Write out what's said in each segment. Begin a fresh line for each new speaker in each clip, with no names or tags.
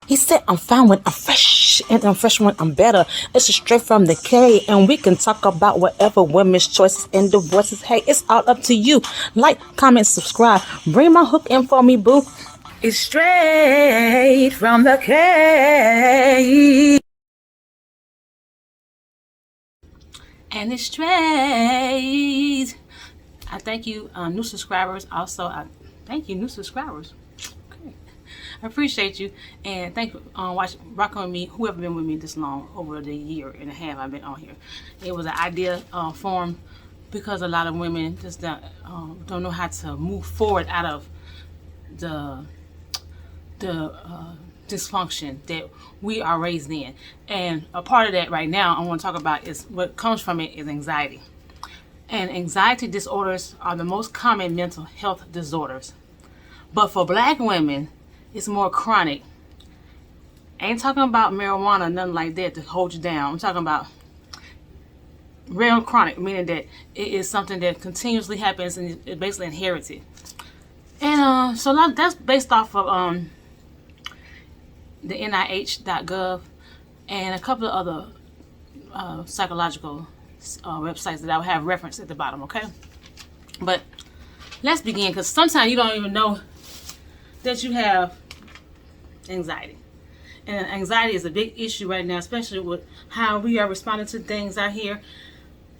He said, I'm fine when I'm fresh, and I'm fresh when I'm better. It's straight from the K, and we can talk about whatever women's choices and divorces. Hey, it's all up to you. Like, comment, subscribe. Bring my hook in for me, boo. It's straight from the K. And it's straight. I thank you, new subscribers. Also, I thank you, new subscribers. Okay. I appreciate you, and thank you for rocking with me. Whoever been with me this long, over the year and a half I've been on here. It was an idea formed because a lot of women just don't know how to move forward out of the dysfunction that we are raised in. And a part of that right now I want to talk about is what comes from it is anxiety. And anxiety disorders are the most common mental health disorders. But for black women, it's more chronic. I ain't talking about marijuana, nothing like that to hold you down. I'm talking about real chronic, meaning that it is something that continuously happens and it's basically inherited. And so that's based off of the NIH.gov and a couple of other psychological websites that I will have referenced at the bottom, okay? But let's begin, because sometimes you don't even know that you have anxiety. And anxiety is a big issue right now, especially with how we are responding to things out here.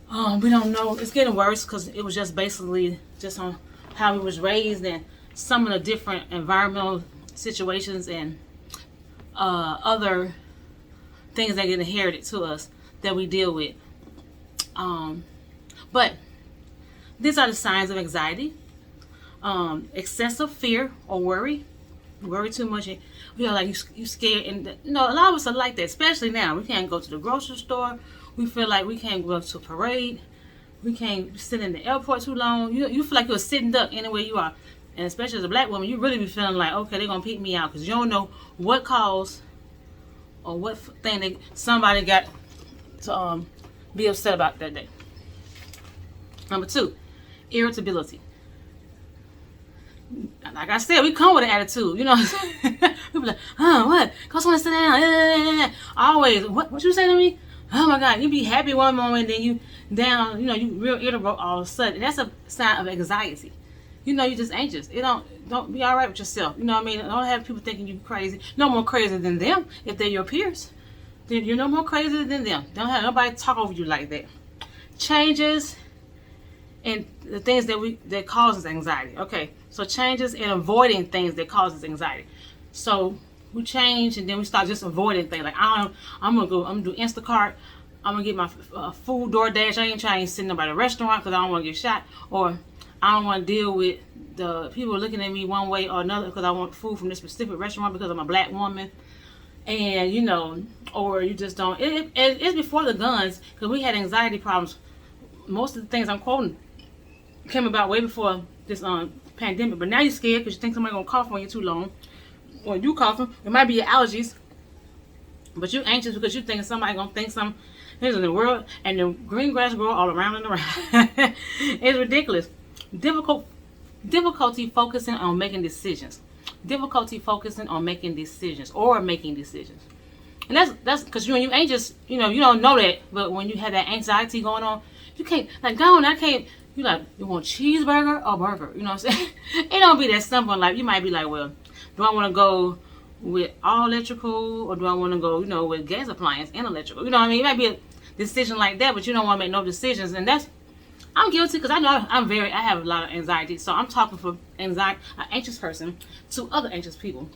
We don't know. It's getting worse because it was just basically just on how we was raised and some of the different environmental situations and other things that get inherited to us that we deal with. But these are the signs of anxiety. Excessive fear or worry too much. You know, like you scared, and a lot of us are like that, especially now. We can't go to the grocery store. We feel like we can't go to a parade. We can't sit in the airport too long. You feel like you're a sitting duck anywhere you are. And especially as a black woman, you really be feeling like, okay, they're going to pick me out, because you don't know what cause or what thing that somebody got to be upset about that day. Number 2, irritability. Like I said, we come with an attitude, you know. People like, what? Cause someone sit down. Always, what you say to me? Oh my God, you be happy one moment, then you down, you real irritable all of a sudden. That's a sign of anxiety. You're just anxious. Don't be all right with yourself. You know what I mean? Don't have people thinking you crazy. No more crazy than them. If they're your peers, then you're no more crazy than them. Don't have nobody talk over you like that. Changes and the things that causes anxiety. Okay, so changes and avoiding things that causes anxiety. So we change and then we start just avoiding things. Like I'm gonna do Instacart. I'm gonna get my food DoorDash. I ain't trying to sit in nobody restaurant because I don't want to get shot, or I don't want to deal with the people looking at me one way or another because I want food from this specific restaurant because I'm a black woman. And or you just don't. It's before the guns, because we had anxiety problems. Most of the things I'm quoting came about way before this pandemic. But now you're scared because you think somebody's gonna cough on you too long, or you coughing. It might be your allergies, but you're anxious because you think somebody gonna think something is in the world, and the green grass grow all around and around. It's ridiculous. Difficulty focusing on making decisions. Difficulty focusing on making decisions or making decisions. And that's because when you anxious, you don't know that, but when you have that anxiety going on, you can't, like, go on, I can't, you want cheeseburger or burger, you know what I'm saying? It don't be that simple. Like, you might be like, well, do I want to go with all electrical, or do I want to go, with gas appliance and electrical? You know what I mean? It might be a decision like that, but you don't want to make no decisions. And I'm guilty, because I know I have a lot of anxiety. So I'm talking from an anxious person to other anxious people.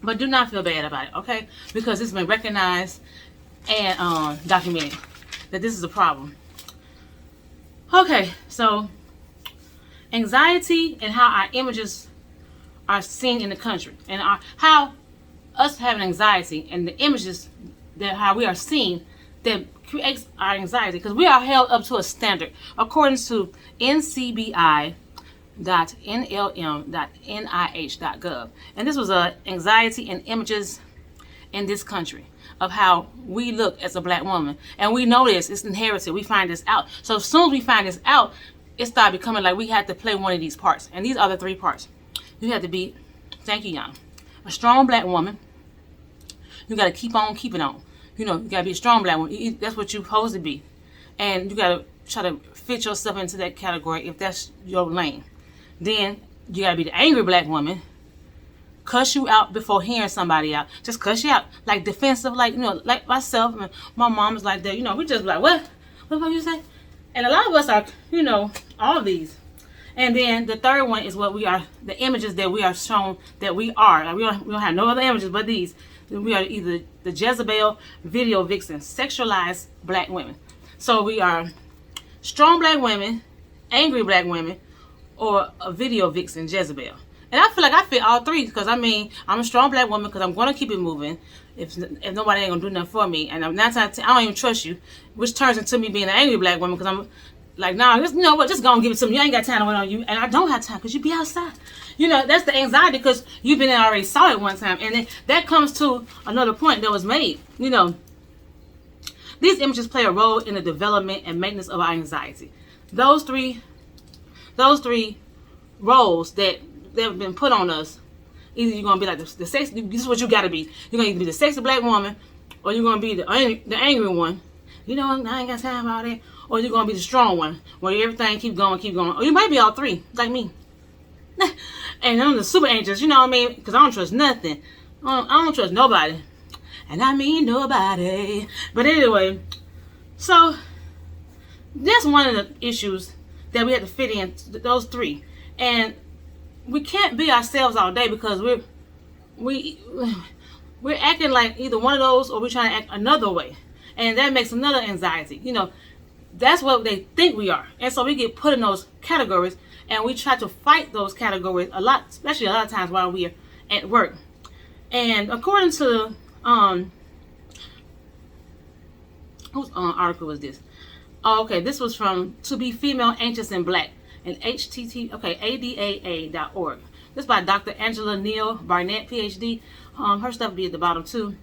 But do not feel bad about it, okay? Because it's been recognized and documented that this is a problem. Okay, so anxiety and how our images are seen in the country, and how us having anxiety and the images that how we are seen that creates our anxiety, because we are held up to a standard according to ncbi.nlm.nih.gov, and this was anxiety and images in this country of how we look as a black woman. And we know this, it's inherited. We find this out. So as soon as we find this out, it started becoming like we had to play one of these parts. And these are the 3 parts. You have to be, thank you, Yana, a strong black woman, You got to keep on keeping on. You know, you got to be a strong black woman. That's what you're supposed to be. And you got to try to fit yourself into that category if that's your lane. Then you got to be the angry black woman. Cuss you out before hearing somebody out. Just cuss you out. Like defensive, like, you know, like myself and my mom is like that. You know, we just like, what? What you say? And a lot of us are, you know, all of these. And then the third one is what we are, the images that we are shown that we are. Like we don't have no other images but these. We are either the Jezebel, video vixen, sexualized black women. So we are strong black women, angry black women, or a video vixen, Jezebel. And I feel like I fit all three because, I mean, I'm a strong black woman because I'm going to keep it moving if nobody ain't going to do nothing for me. And I'm not, I don't even trust you, which turns into me being an angry black woman because I'm like, nah, you know what, just go and give it to me. You ain't got time to wait on you. And I don't have time because you be outside. You know, that's the anxiety because you've been there already, saw it one time. And then that comes to another point that was made. You know, these images play a role in the development and maintenance of our anxiety. Those three roles that have been put on us, either you're going to be like the sex, this is what you got to be. You're going to either be the sexy black woman, or you're going to be the angry one. You know, I ain't got time for all that. Or you're going to be the strong one, where everything keep going. Or you might be all three, like me. And I'm the super anxious, you know what I mean? Because I don't trust nothing. I don't trust nobody. And I mean nobody. But anyway, so that's one of the issues that we have to fit in, those three. And we can't be ourselves all day because we're acting like either one of those or we're trying to act another way. And that makes another anxiety. You know, that's what they think we are. And so we get put in those categories and we try to fight those categories a lot, especially a lot of times while we're at work. And according to, whose article was this? Oh, okay, this was from To Be Female, Anxious and Black. And ADAA.org. This is by Dr. Angela Neal Barnett, PhD. Her stuff will be at the bottom too.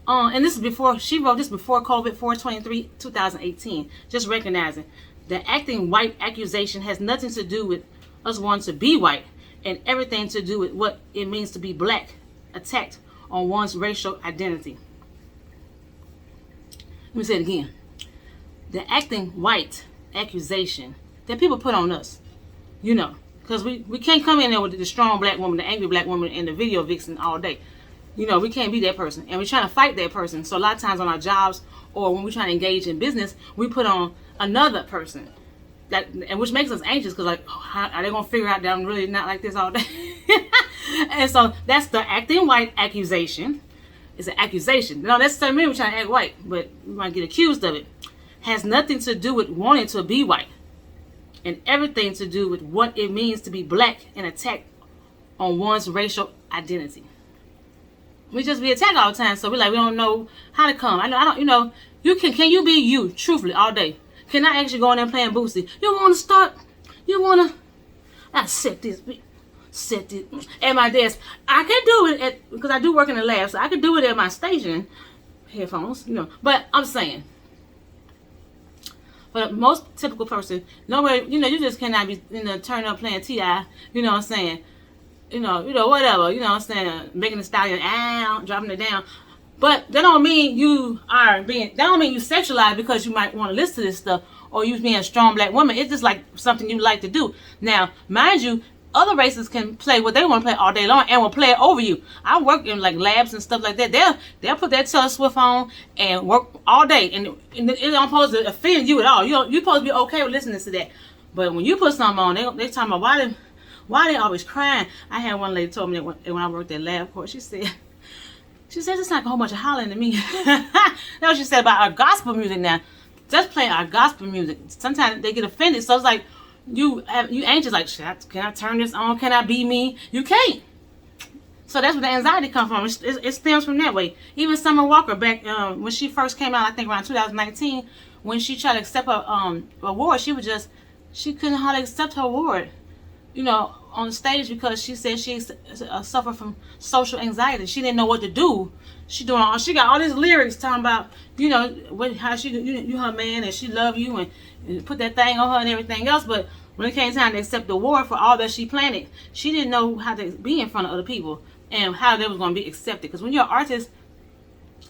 And this is before, she wrote this before COVID, 4/23/2018. Just recognizing that acting white accusation has nothing to do with us wanting to be white and everything to do with what it means to be black, attacked on one's racial identity. Let me say it again. The acting white accusation that people put on us, you know, because we can't come in there with the strong black woman, the angry black woman, and the video vixen all day. You know, we can't be that person, and we're trying to fight that person. So a lot of times on our jobs or when we're trying to engage in business, we put on another person, and which makes us anxious because, like, oh, how are they gonna figure out that I'm really not like this all day? And so that's the acting white accusation. It's an accusation. No, that's doesn't mean we're trying to act white, but we might get accused of it. Has nothing to do with wanting to be white, and everything to do with what it means to be black and attacked on one's racial identity. We just be attacked all the time, so we don't know how to come. I don't, you know, can you be you, truthfully, all day? Can I actually go in there playing Boosie? You want to start? You want to? I set this at my desk. I can do it because I do work in the lab, so I can do it at my station, headphones, you know. But I'm saying, for the most typical person, nowhere, you know, you just cannot be, you know, turn up playing T.I., you know what I'm saying? You know, whatever, you know what I'm saying, making the stallion out, dropping it down. But that don't mean you sexualized because you might want to listen to this stuff or you being a strong black woman. It's just like something you like to do. Now, mind you, other races can play what they want to play all day long and will play it over you. I work in like labs and stuff like that. They'll put that Taylor Swift on and work all day, and it don't supposed to offend you at all. You're supposed to be okay with listening to that. But when you put something on, they talking about why they always crying. I had one lady told me that when I worked at LabCorp, she said it's like a whole bunch of hollering to me. That's what she said about our gospel music now. Just playing our gospel music. Sometimes they get offended. So it's like you anxious, like, can I turn this on? Can I be me? You can't. So that's where the anxiety comes from. It stems from that way. Even Summer Walker back when she first came out, I think around 2019, when she tried to accept her award, she couldn't hardly accept her award, you know, on the stage because she said she suffered from social anxiety. She didn't know what to do. She got all these lyrics talking about, you know, how you her man and she love you and put that thing on her and everything else. But when it came time to accept the award for all that she planted, she didn't know how to be in front of other people and how they was going to be accepted. Because when you're an artist,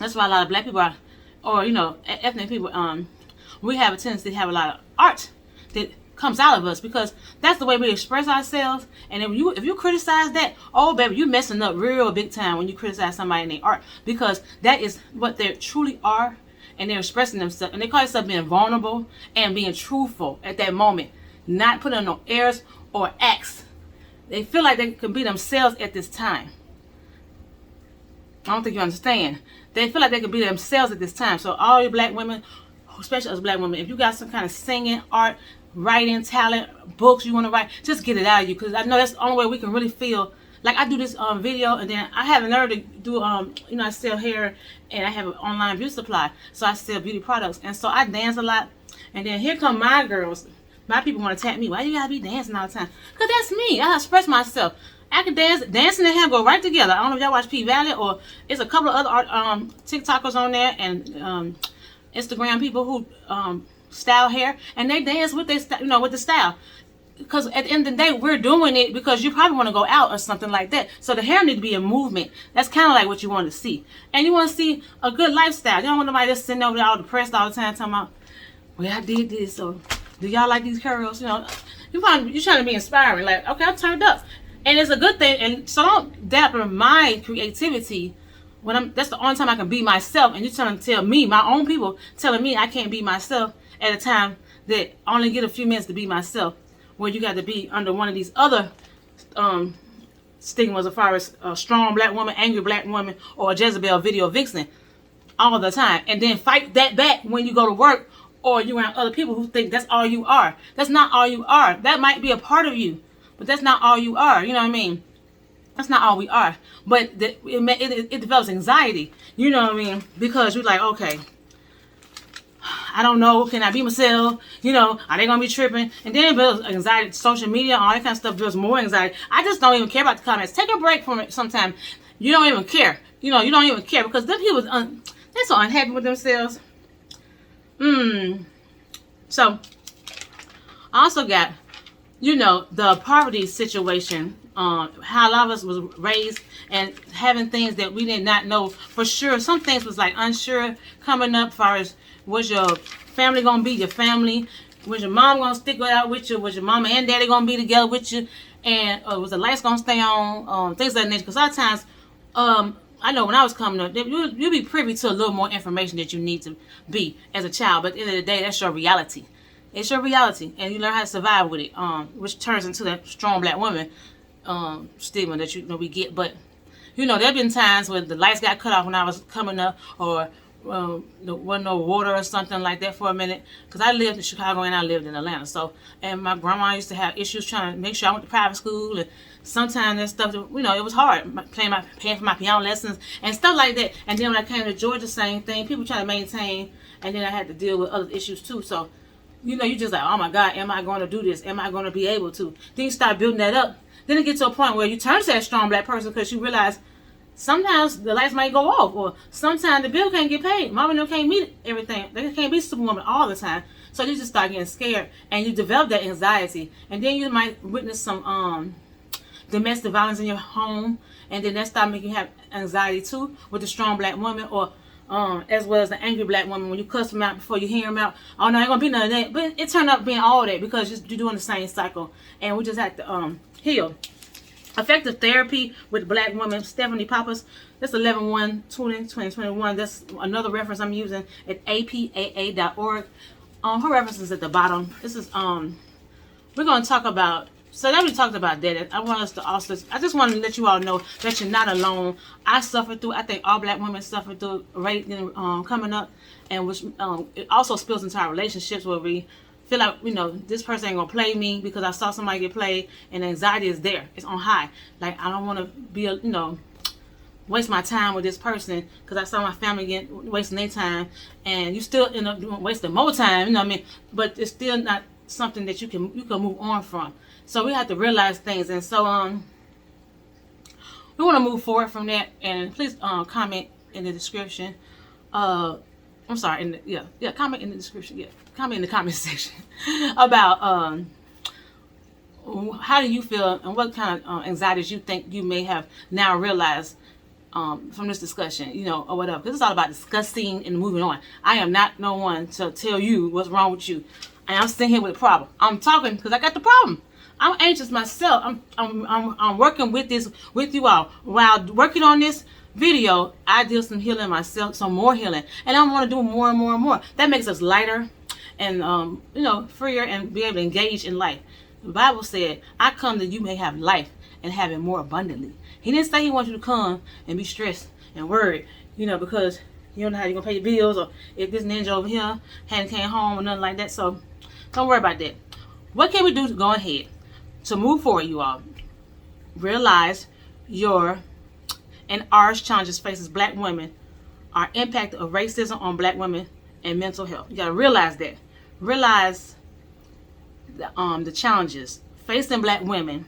That's why a lot of black people are, or ethnic people, we have a tendency to have a lot of art that comes out of us, because that's the way we express ourselves. And if you criticize that, oh baby, you messing up real big time when you criticize somebody in their art, because that is what they truly are, and they're expressing themselves, and they call themselves being vulnerable and being truthful at that moment, not putting on no airs or acts. They feel like they can be themselves at this time. I don't think you understand. They feel like they can be themselves at this time. So all you black women, especially us black women, if you got some kind of singing, art, writing, talent, books you want to write, just get it out of you, because I know that's the only way we can really feel. Like I do this video, and then I have a nerve to do I sell hair, and I have an online beauty supply, so I sell beauty products, and so I dance a lot. And then here come my girls, my people want to tap me. Why you gotta be dancing all the time? Because that's me. I express myself. I can dance. Dancing and hair go right together. I don't know if y'all watch P Valley, or it's a couple of other TikTokers on there, and Instagram people who style hair, and they dance with their with the style. Because at the end of the day, we're doing it because you probably want to go out or something like that. So the hair need to be in movement. That's kind of like what you want to see. And you want to see a good lifestyle. You don't want nobody just sitting over there all depressed all the time talking about, well, I did this, or do y'all like these curls? You're trying to be inspiring. Like, okay, I'm turned up. And it's a good thing. And so don't dampen my creativity when that's the only time I can be myself. And you're trying to tell me, my own people, telling me I can't be myself at a time that I only get a few minutes to be myself, where you got to be under one of these other stigmas as far as a strong black woman, angry black woman, or a Jezebel video vixen all the time. And then fight that back when you go to work, or you're around other people who think that's all you are. That's not all you are. That might be a part of you, but that's not all you are. You know what I mean? That's not all we are. But it develops anxiety. You know what I mean? Because you're like, okay, I don't know, can I be myself? Are they gonna be tripping? And then it builds anxiety. Social media, all that kind of stuff builds more anxiety. I just don't even care about the comments. Take a break from it sometimes. You don't even care. You don't even care, because them people, they're so unhappy with themselves. So I also got, the poverty situation. How a lot of us was raised and having things that we did not know for sure. Some things was like unsure coming up, as far as, was your family gonna be your family? Was your mom gonna stick it out with you? Was your mama and daddy gonna be together with you? And was the lights gonna stay on? Things like that nature. Because a lot of times, I know when I was coming up, you'll be privy to a little more information that you need to be as a child. But at the end of the day, that's your reality. It's your reality, and you learn how to survive with it, which turns into that strong black woman stigma that we get. But there've been times when the lights got cut off when I was coming up, or there wasn't no water or something like that for a minute, because I lived in Chicago and I lived in Atlanta. So, and my grandma used to have issues trying to make sure I went to private school, and sometimes that stuff, it was hard paying for my piano lessons and stuff like that. And then when I came to Georgia, same thing. People trying to maintain, and then I had to deal with other issues too. So, you just like, oh my God, am I going to do this? Am I going to be able to? Then you start building that up. Then it gets to a point where you turn to that strong black person, because you realize sometimes the lights might go off, or sometimes the bill can't get paid. Mama and them can't meet everything. They can't be Superwoman all the time. So you just start getting scared, and you develop that anxiety. And then you might witness some domestic violence in your home, and then that start making you have anxiety too with the strong black woman, or as well as the angry black woman. When you cuss them out before you hear them out, oh no, ain't gonna be none of that. But it turned out being all that, because you're doing the same cycle, and we just have to heal. Effective therapy with black woman, Stephanie Pappas. That's 11/1/2021. That's another reference I'm using at apaa.org. Her reference is at the bottom. This is we're gonna talk about. So that we talked about that. I just want to let you all know that you're not alone. I suffered through. I think all black women suffered through coming up, and which it also spills into our relationships, where we feel like, this person ain't gonna play me because I saw somebody get played, and anxiety is there. It's on high. Like, I don't want to be, waste my time with this person because I saw my family wasting their time, and you still end up wasting more time. But it's still not something that you can move on from. So we have to realize things, and so we want to move forward from that. And please comment in the description. I'm sorry, comment in the description. Yeah, comment in the comment section about how do you feel, and what kind of anxieties you think you may have now realized from this discussion, you know, or whatever. Because it's all about discussing and moving on. I am not no one to tell you what's wrong with you. And I'm sitting here with a problem. I'm talking because I got the problem. I'm anxious myself. I'm working with this with you all. While working on this video, I did some healing myself, some more healing, and I want to do more and more and more. That makes us lighter and you know, freer and be able to engage in life. The Bible said, "I come that you may have life and have it more abundantly." He didn't say he wants you to come and be stressed and worried, you know, because you don't know how you're gonna pay your bills, or if this ninja over here hadn't came home or nothing like that. So don't worry about that. What can we do to go ahead to move forward, you all? Realize your and our challenges faces black women, our impact of racism on black women and mental health. You gotta realize that. Realize the challenges facing black women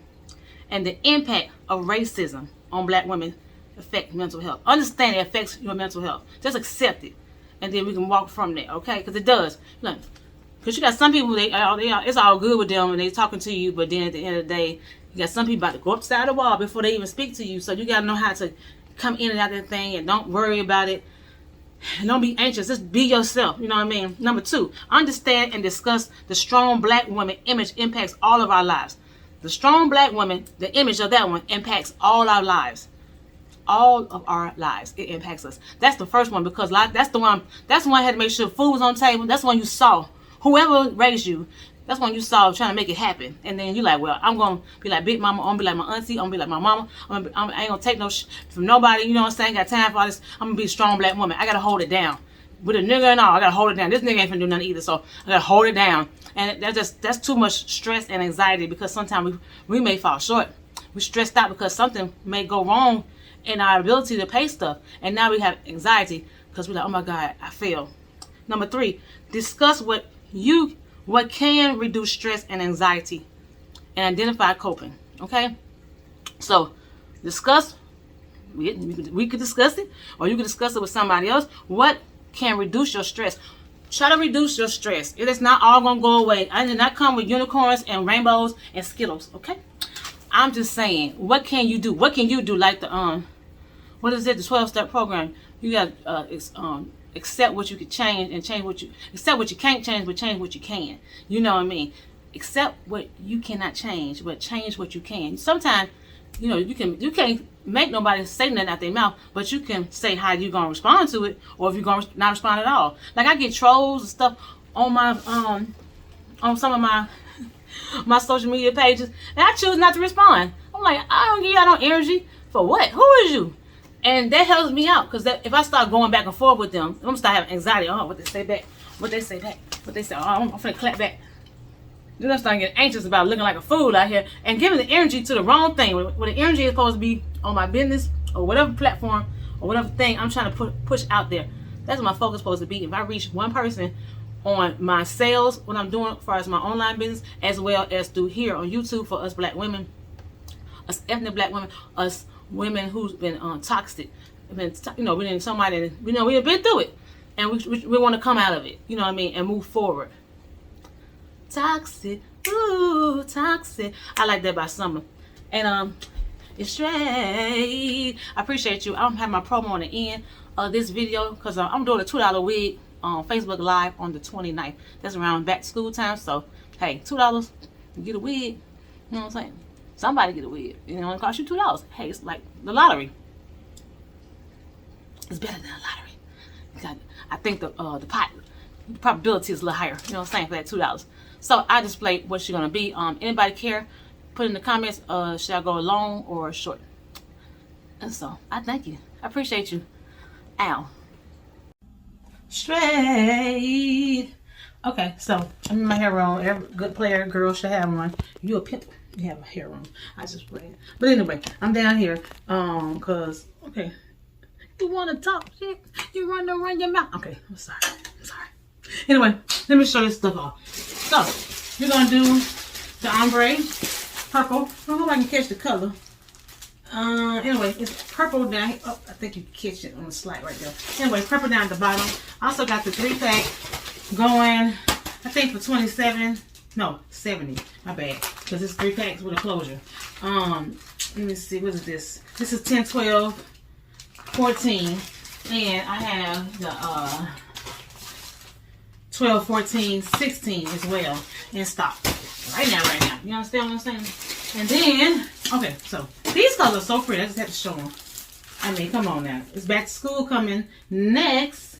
and the impact of racism on black women affect mental health. Understand it affects your mental health. Just accept it, and then we can walk from there, okay? Because it does. Look, because you got some people, it's all good with them and they talking to you, but then at the end of the day, you got some people about to go upside the wall before they even speak to you. So you got to know how to come in and out of that thing, and don't worry about it. And don't be anxious. Just be yourself. You know what I mean? Number 2, understand and discuss the strong black woman image impacts all of our lives. The strong black woman, the image of that one impacts all our lives. All of our lives. It impacts us. That's the first one, because that's the one I had to make sure food was on the table. That's the one you saw. Whoever raised you, that's when you saw trying to make it happen. And then you're like, well, I'm going to be like Big Mama. I'm going to be like my auntie. I'm going to be like my mama. I ain't going to take no from nobody. You know what I'm saying? Got time for all this. I'm going to be a strong black woman. I got to hold it down. With a nigga and all, I got to hold it down. This nigga ain't finna do nothing either, so I got to hold it down. And that's too much stress and anxiety, because sometimes we may fall short. We're stressed out because something may go wrong in our ability to pay stuff. And now we have anxiety because we're like, oh my God, I failed. Number 3, discuss what can reduce stress and anxiety and identify coping. Okay, so discuss. We could discuss it, or you could discuss it with somebody else. What can reduce your stress? Try to reduce your stress. It is not all gonna go away. I did not come with unicorns and rainbows and Skittles. Okay, I'm just saying, what can you do? What can you do? Like the what is it? The 12-step program. You got accept what you can change and change what you accept what you can't change, but change what you can. You know what I mean? Accept what you cannot change, but change what you can. Sometimes, you know, you can't make nobody say nothing out their mouth, but you can say how you gonna respond to it, or if you're gonna not respond at all. Like, I get trolls and stuff on my on some of my social media pages, and I choose not to respond. I'm like, I don't give y'all no energy for what? Who is you? And that helps me out, because if I start going back and forth with them, I'm gonna start having anxiety. Oh, what they say back, what they say back, what they say. Oh, I'm finna clap back. Then I'm starting to get anxious about looking like a fool out here and giving the energy to the wrong thing. When the energy is supposed to be on my business or whatever platform or whatever thing I'm trying to push out there. That's what my focus is supposed to be. If I reach one person on my sales, what I'm doing as far as my online business, as well as through here on YouTube for us black women, us ethnic black women, us women who's been toxic, been, you know, we didn't somebody, you know, we have been through it, and we want to come out of it. You know what I mean, and move forward. Toxic, ooh, toxic. I like that by Summer. And it's straight. I appreciate you. I don't have my promo on the end of this video, because I'm doing a $2 wig on Facebook Live on the 29th. That's around back to school time. So hey, $2 to get a wig. You know what I'm saying? Somebody get a wig. You know, it costs you $2. Hey, it's like the lottery. It's better than a lottery. I think the probability is a little higher. You know what I'm saying, for that $2. So I displayed what she's gonna be. Anybody care? Put in the comments. Should I go long or short? And so I thank you. I appreciate you. Ow. Straight. Okay, so I'm in my hair room. Every good player girl should have one. You a pimp, you have a hair room. I just play it. But anyway, I'm down here. Cause okay. You wanna talk shit? You run your mouth. Okay, I'm sorry. Anyway, let me show this stuff off. So, you're going to do the ombre, purple. I hope I can catch the color. Anyway, it's purple down here. Oh, I think you can catch it on the slide right there. Anyway, purple down at the bottom. I also got the 3-pack going, I think for 27. No, 70. My bad. Because it's 3 packs with a closure. Let me see. What is this? This is 1012. 14, and I have the 12, 14, 16 as well in stock. Right now. You understand what I'm saying? And then, okay, so these colors are so pretty. I just have to show them. I mean, come on now. It's back to school coming next